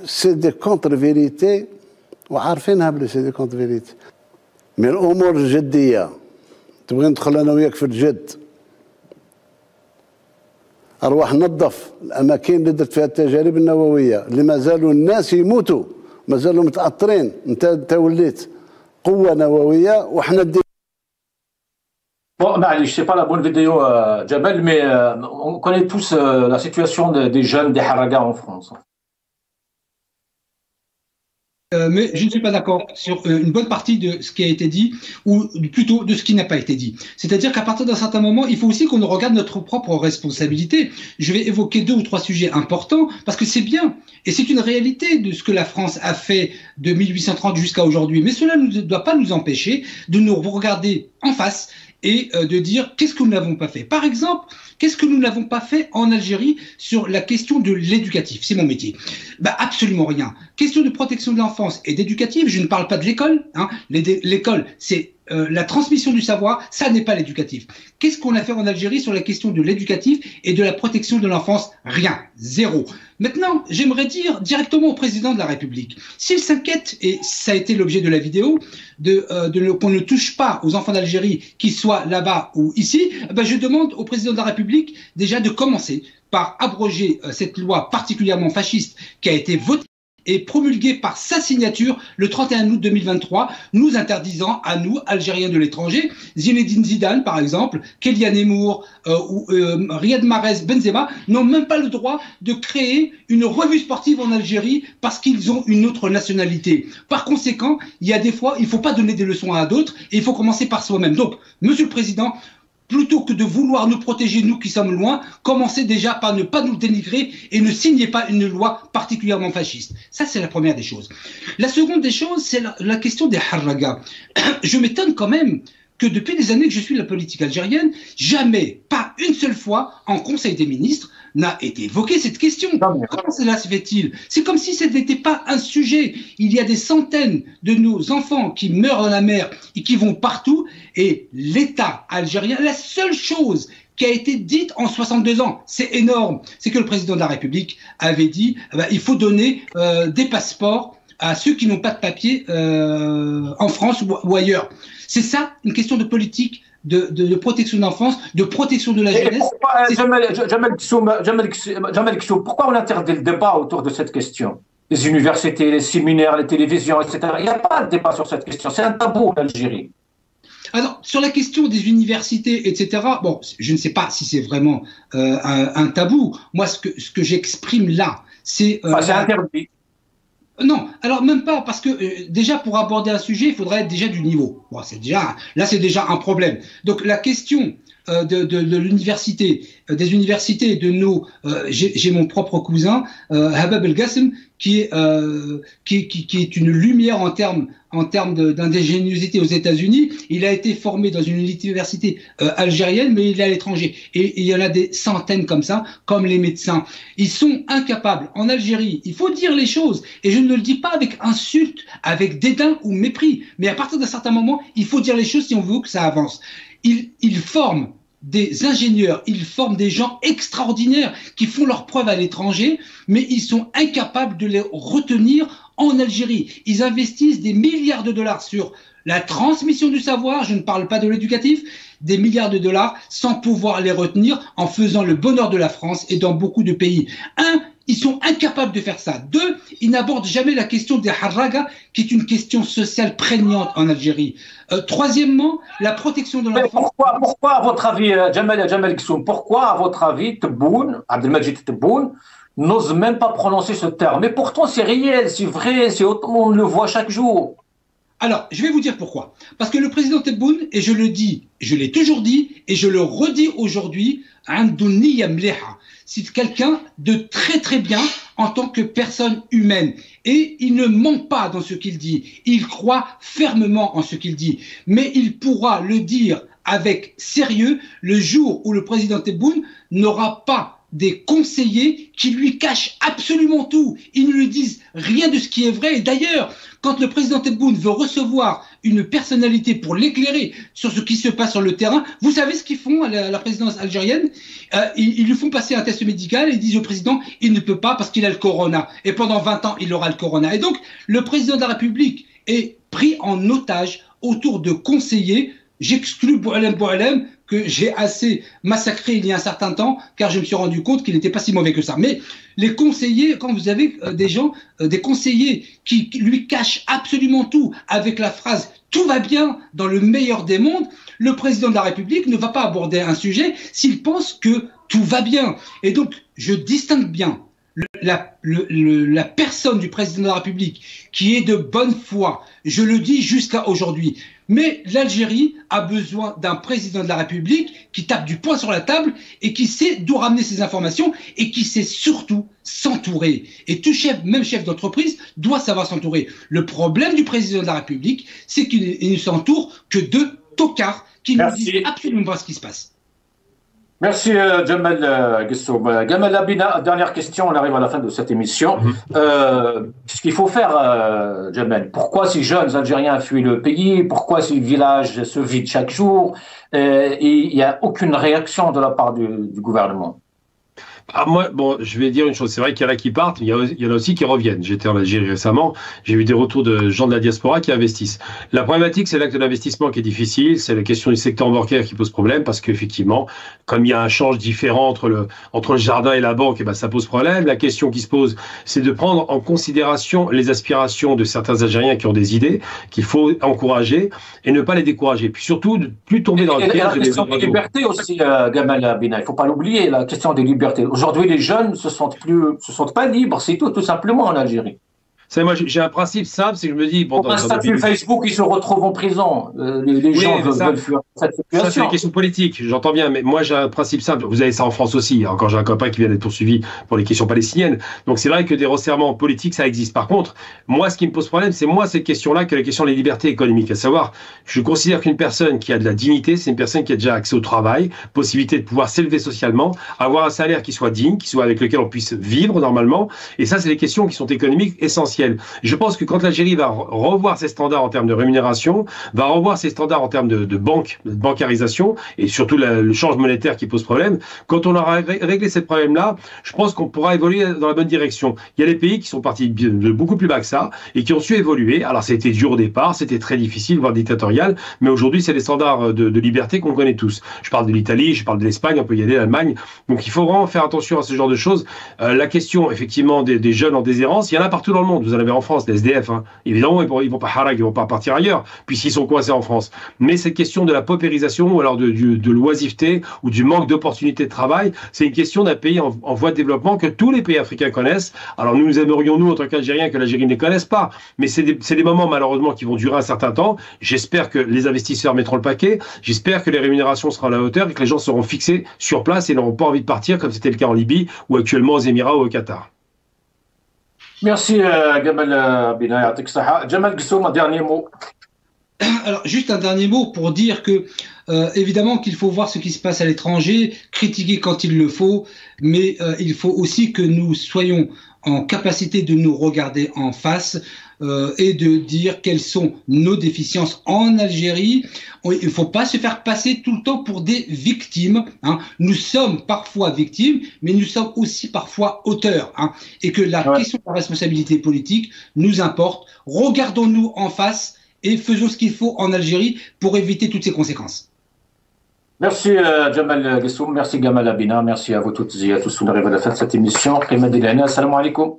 Speaker 7: سي دي كونتر فيريتي وعارفينها بلي سي دي كونتر فيريتي. من الأمور الجدية تبغي ندخل أنا وياك في الجد. أروح نظف الأماكن اللي درت فيها التجارب النووية اللي ما زالوا الناس يموتوا ما زالوا متأثرين. أنت وليت قوة نووية وحنا
Speaker 1: Bon, معليش, c'est pas la bonne vidéo, Jamel, mais on connaît tous la situation des jeunes des Haragas en France.
Speaker 3: Mais je ne suis pas d'accord sur une bonne partie de ce qui a été dit, ou plutôt de ce qui n'a pas été dit. C'est-à-dire qu'à partir d'un certain moment, il faut aussi qu'on regarde notre propre responsabilité. Je vais évoquer 2 ou 3 sujets importants, parce que c'est bien, et c'est une réalité de ce que la France a fait de 1830 jusqu'à aujourd'hui. Mais cela ne doit pas nous empêcher de nous regarder en face et de dire qu'est-ce que nous n'avons pas fait. Par exemple, qu'est-ce que nous n'avons pas fait en Algérie sur la question de l'éducatif? C'est mon métier. Bah, absolument rien. Question de protection de l'enfance et d'éducatif, je ne parle pas de l'école. Hein. L'école, c'est la transmission du savoir, ça n'est pas l'éducatif. Qu'est-ce qu'on a fait en Algérie sur la question de l'éducatif et de la protection de l'enfance? Rien. Zéro. Maintenant, j'aimerais dire directement au président de la République, s'il s'inquiète, et ça a été l'objet de la vidéo, qu'on ne touche pas aux enfants d'Algérie, qu'ils soient là-bas ou ici, ben je demande au président de la République déjà de commencer par abroger cette loi particulièrement fasciste qui a été votée et promulguée par sa signature le 31 août 2023, nous interdisant à nous, Algériens de l'étranger, Zinedine Zidane par exemple, Kylian Emour ou Riyad Mahrez, Benzema, n'ont même pas le droit de créer une revue sportive en Algérie parce qu'ils ont une autre nationalité. Par conséquent, il y a des fois, il ne faut pas donner des leçons à d'autres et il faut commencer par soi-même. Donc, Monsieur le Président, plutôt que de vouloir nous protéger, nous qui sommes loin, commencez déjà par ne pas nous dénigrer et ne signez pas une loi particulièrement fasciste. Ça, c'est la première des choses. La seconde des choses, c'est la question des harragas. Je m'étonne quand même que depuis des années que je suis la politique algérienne, jamais, pas une seule fois, en Conseil des ministres, n'a été évoquée cette question. Comment cela se fait-il? C'est comme si ce n'était pas un sujet. Il y a des centaines de nos enfants qui meurent dans la mer et qui vont partout, et l'État algérien, la seule chose qui a été dite en 62 ans, c'est énorme, c'est que le président de la République avait dit il faut donner des passeports à ceux qui n'ont pas de papier en France ou ailleurs. C'est ça, une question de politique de protection de l'enfance, de protection de la jeunesse.
Speaker 1: Pourquoi on interdit le débat autour de cette question? Les universités, les séminaires, les télévisions, etc. Il n'y a pas de débat sur cette question. C'est un tabou en Algérie.
Speaker 3: Alors, sur la question des universités, etc., bon, je ne sais pas si c'est vraiment un tabou. Moi, ce que j'exprime là, c'est...
Speaker 1: c'est interdit.
Speaker 3: Non, alors même pas, parce que déjà pour aborder un sujet, il faudrait être déjà du niveau. Bon, c'est déjà un problème. Donc la question de l'université, des universités de nos, j'ai mon propre cousin, Habab El Gassem, qui est une lumière en termes d'ingéniosité aux États-Unis. Il a été formé dans une université algérienne, mais il est à l'étranger. Et il y en a des centaines comme ça, comme les médecins. Ils sont incapables. En Algérie, il faut dire les choses. Et je ne le dis pas avec insulte, avec dédain ou mépris. Mais à partir d'un certain moment, il faut dire les choses si on veut que ça avance. Ils forment des ingénieurs, ils forment des gens extraordinaires qui font leurs preuves à l'étranger, mais ils sont incapables de les retenir en Algérie. Ils investissent des milliards de dollars sur la transmission du savoir, je ne parle pas de l'éducatif, des milliards de dollars sans pouvoir les retenir en faisant le bonheur de la France et dans beaucoup de pays. Ils sont incapables de faire ça. 2, ils n'abordent jamais la question des harragas, qui est une question sociale prégnante en Algérie. Troisièmement, la protection de l'enfance.
Speaker 1: Pourquoi, à votre avis, Jamal Gissoum, pourquoi, à votre avis, Tebboune, Abdelmajid Tebboune, n'ose même pas prononcer ce terme? Mais pourtant, c'est réel, c'est vrai, on le voit chaque jour.
Speaker 3: Alors, je vais vous dire pourquoi. Parce que le président Tebboune, et je le dis, je l'ai toujours dit, et je le redis aujourd'hui, c'est quelqu'un de très très bien en tant que personne humaine. Et il ne ment pas dans ce qu'il dit. Il croit fermement en ce qu'il dit. Mais il pourra le dire avec sérieux le jour où le président Tebboune n'aura pas des conseillers qui lui cachent absolument tout. Ils ne lui disent rien de ce qui est vrai. Et d'ailleurs, quand le président Tebboune veut recevoir une personnalité pour l'éclairer sur ce qui se passe sur le terrain, vous savez ce qu'ils font à la présidence algérienne? Ils lui font passer un test médical et ils disent au président, il ne peut pas parce qu'il a le corona. Et pendant 20 ans, il aura le corona. Et donc, le président de la République est pris en otage autour de conseillers. J'exclus Boualem, que j'ai assez massacré il y a un certain temps, car je me suis rendu compte qu'il n'était pas si mauvais que ça. Mais les conseillers, quand vous avez des gens, des conseillers qui lui cachent absolument tout, avec la phrase « tout va bien dans le meilleur des mondes », le président de la République ne va pas aborder un sujet s'il pense que tout va bien. Et donc, je distingue bien la personne du président de la République qui est de bonne foi, je le dis jusqu'à aujourd'hui. Mais l'Algérie a besoin d'un président de la République qui tape du poing sur la table et qui sait d'où ramener ses informations et qui sait surtout s'entourer. Et tout chef, même chef d'entreprise, doit savoir s'entourer. Le problème du président de la République, c'est qu'il ne s'entoure que de tocards qui ne disent absolument pas ce qui se passe.
Speaker 1: Merci Jamal Gessoum. Gamal Labina, dernière question, on arrive à la fin de cette émission. Ce qu'il faut faire, Jamal, pourquoi ces jeunes Algériens fuient le pays? Pourquoi ces villages se vident chaque jour? Et il n'y a aucune réaction de la part du gouvernement.
Speaker 2: Ah, moi, bon, je vais dire une chose, c'est vrai qu'il y en a qui partent, il y en a aussi qui reviennent. J'étais en Algérie récemment, j'ai eu des retours de gens de la diaspora qui investissent. La problématique, c'est l'acte d'investissement qui est difficile, c'est la question du secteur bancaire qui pose problème, parce qu'effectivement, comme il y a un change différent entre le jardin et la banque, et ben, ça pose problème. La question qui se pose, c'est de prendre en considération les aspirations de certains Algériens qui ont des idées, qu'il faut encourager et ne pas les décourager. Puis surtout, de plus tomber dans le piège.
Speaker 1: La question des libertés aussi, Gamal Labina, il ne faut pas l'oublier, la question des libertés. Aujourd'hui, les jeunes ne se sentent pas libres, c'est tout simplement en Algérie.
Speaker 2: Moi, j'ai un principe simple, c'est que je me dis...
Speaker 1: Bon, un statut Facebook, ils se retrouvent en prison. Les gens veulent fuir cette situation.
Speaker 2: Ça, c'est une question politique, j'entends bien, mais moi, j'ai un principe simple. Vous avez ça en France aussi. Encore, j'ai un copain qui vient d'être poursuivi pour les questions palestiniennes. Donc, c'est vrai que des resserrements politiques, ça existe. Par contre, moi, ce qui me pose problème, c'est cette question-là que la question des libertés économiques. À savoir, je considère qu'une personne qui a de la dignité, c'est une personne qui a déjà accès au travail, possibilité de pouvoir s'élever socialement, avoir un salaire qui soit digne, qui soit avec lequel on puisse vivre normalement. Et ça, c'est des questions qui sont économiques essentielles. Je pense que quand l'Algérie va revoir ses standards en termes de rémunération, va revoir ses standards en termes de bancarisation et surtout le change monétaire qui pose problème, quand on aura réglé ce problème-là, je pense qu'on pourra évoluer dans la bonne direction. Il y a des pays qui sont partis de beaucoup plus bas que ça et qui ont su évoluer. Alors, ça a été dur au départ, c'était très difficile, voire dictatorial, mais aujourd'hui, c'est des standards de liberté qu'on connaît tous. Je parle de l'Italie, je parle de l'Espagne, on peut y aller, l'Allemagne. Donc, il faut vraiment faire attention à ce genre de choses. La question, effectivement, des jeunes en déshérence, il y en a partout dans le monde. Vous en avez en France, les SDF, hein. Évidemment, ils vont pas harag, ils vont pas partir ailleurs, puisqu'ils sont coincés en France. Mais cette question de la paupérisation, ou alors de l'oisiveté, ou du manque d'opportunités de travail, c'est une question d'un pays en voie de développement que tous les pays africains connaissent. Alors nous aimerions, nous, en tant qu'Algériens, que l'Algérie ne les connaisse pas. Mais c'est des moments, malheureusement, qui vont durer un certain temps. J'espère que les investisseurs mettront le paquet. J'espère que les rémunérations seront à la hauteur et que les gens seront fixés sur place et n'auront pas envie de partir, comme c'était le cas en Libye, ou actuellement aux Émirats ou au Qatar.
Speaker 1: Merci Gamal Bina. Jamal Gessoum, un dernier mot.
Speaker 3: Alors, juste un dernier mot pour dire que, évidemment qu'il faut voir ce qui se passe à l'étranger, critiquer quand il le faut, mais il faut aussi que nous soyons en capacité de nous regarder en face et de dire quelles sont nos déficiences en Algérie. Il ne faut pas se faire passer tout le temps pour des victimes, hein. Nous sommes parfois victimes, mais nous sommes aussi parfois auteurs, hein. Et que la question de la responsabilité politique nous importe. Regardons-nous en face et faisons ce qu'il faut en Algérie pour éviter toutes ces conséquences.
Speaker 1: Merci Jamal Gessoum, merci Gamal Labina, merci à vous toutes et à tous. On arrive à la fin de cette émission. Salam alaikum.